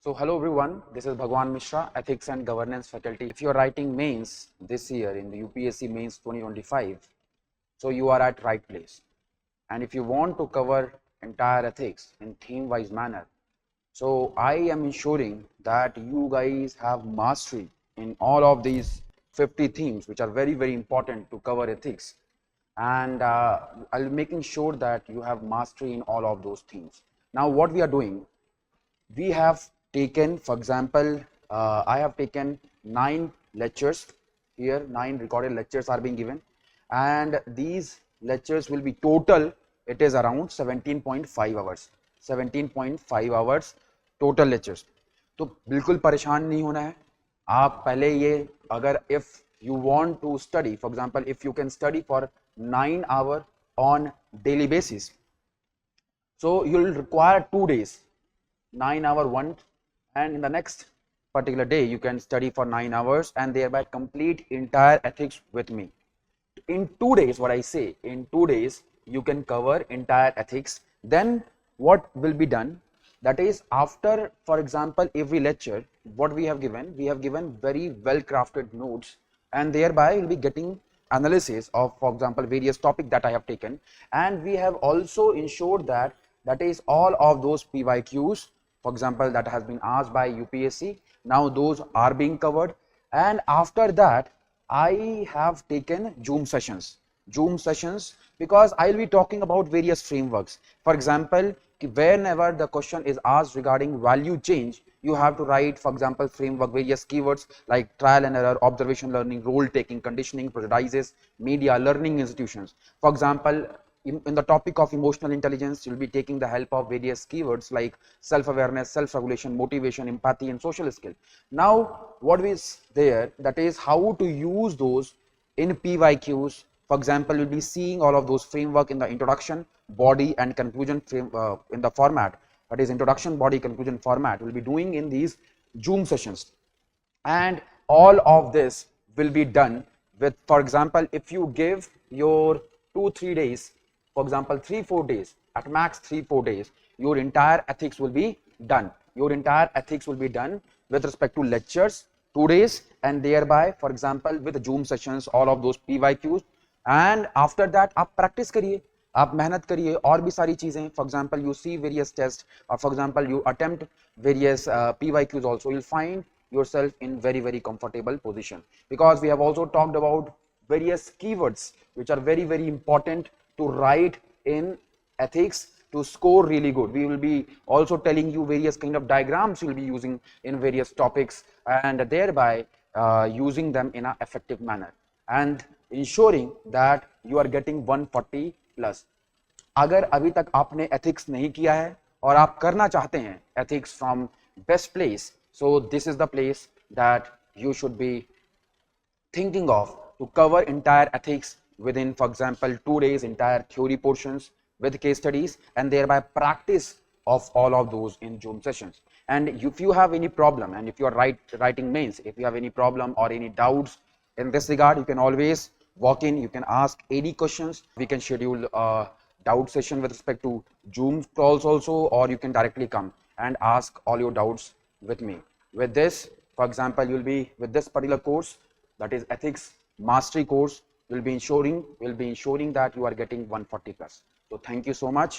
So hello everyone, this is Bhagwan Mishra, Ethics and Governance faculty. If you are writing mains this year in the UPSC mains 2025, so you are at right place. And if you want to cover entire ethics in theme-wise manner, so I am ensuring that you guys have mastery in all of these 50 themes, which are very important to cover ethics. And I'll be making sure that you have mastery in all of those themes. Now, what we are doing, we have taken, for example, I have taken 9 lectures here. 9 recorded lectures are being given, and these lectures will be total, it is around 17.5 hours. 17.5 hours total lectures. तो बिल्कुल परेशान नहीं होना है आप पहले ये अगर if you want to study, for example, if you can study for 9 hours on daily basis, so you will require 2 days, 9 hour one, and in the next particular day you can study for 9 hours and thereby complete entire ethics with me. In 2 days, what I say, in 2 days you can cover entire ethics. Then what will be done, that is, after, for example, every lecture, what we have given very well crafted notes, and thereby you will be getting analysis of, for example, various topics that I have taken, and we have also ensured that is all of those PYQs, for example, that has been asked by UPSC, now those are being covered. And after that I have taken Zoom sessions because I will be talking about various frameworks. For example, whenever the question is asked regarding value change, you have to write, for example, framework, various keywords like trial and error, observation learning, role taking, conditioning, prejudices, media, learning institutions. For example, in the topic of emotional intelligence, you will be taking the help of various keywords like self-awareness, self-regulation, motivation, empathy, and social skill. Now, what is there, that is how to use those in PYQs. For example, you'll be seeing all of those framework in the introduction, body, and conclusion in the format, that is introduction, body, conclusion format. We'll be doing in these Zoom sessions, and all of this will be done with, for example, if you give your 2-3 days, for example 3-4 days, at max 3-4 days, your entire ethics will be done. Your entire ethics will be done with respect to lectures 2 days, and thereby, for example, with Zoom sessions, all of those PYQs. And after that आप practice करिए, आप मेहनत करिए और भी सारी चीजें. For example, you see various tests, or for example you attempt various PYQs also, you'll find yourself in very comfortable position, because we have also talked about various keywords which are very important to write in ethics to score really good. We will be also telling you various kind of diagrams you will be using in various topics, and thereby using them in an effective manner and ensuring that you are getting 140 plus. अगर अभी तक आपने ethics नहीं किया है और आप करना चाहते हैं ethics from best place, so this is the place that you should be thinking of to cover entire ethics within, for example, 2 days, entire theory portions with case studies, and thereby practice of all of those in Zoom sessions. And if you have any problem, and if you are writing mains, if you have any problem or any doubts in this regard, you can always walk in, you can ask any questions. We can schedule a doubt session with respect to Zoom calls also, or you can directly come and ask all your doubts with me. With this, for example, you will be with this particular course, that is ethics mastery course, will be ensuring that you are getting 140 plus. So thank you so much.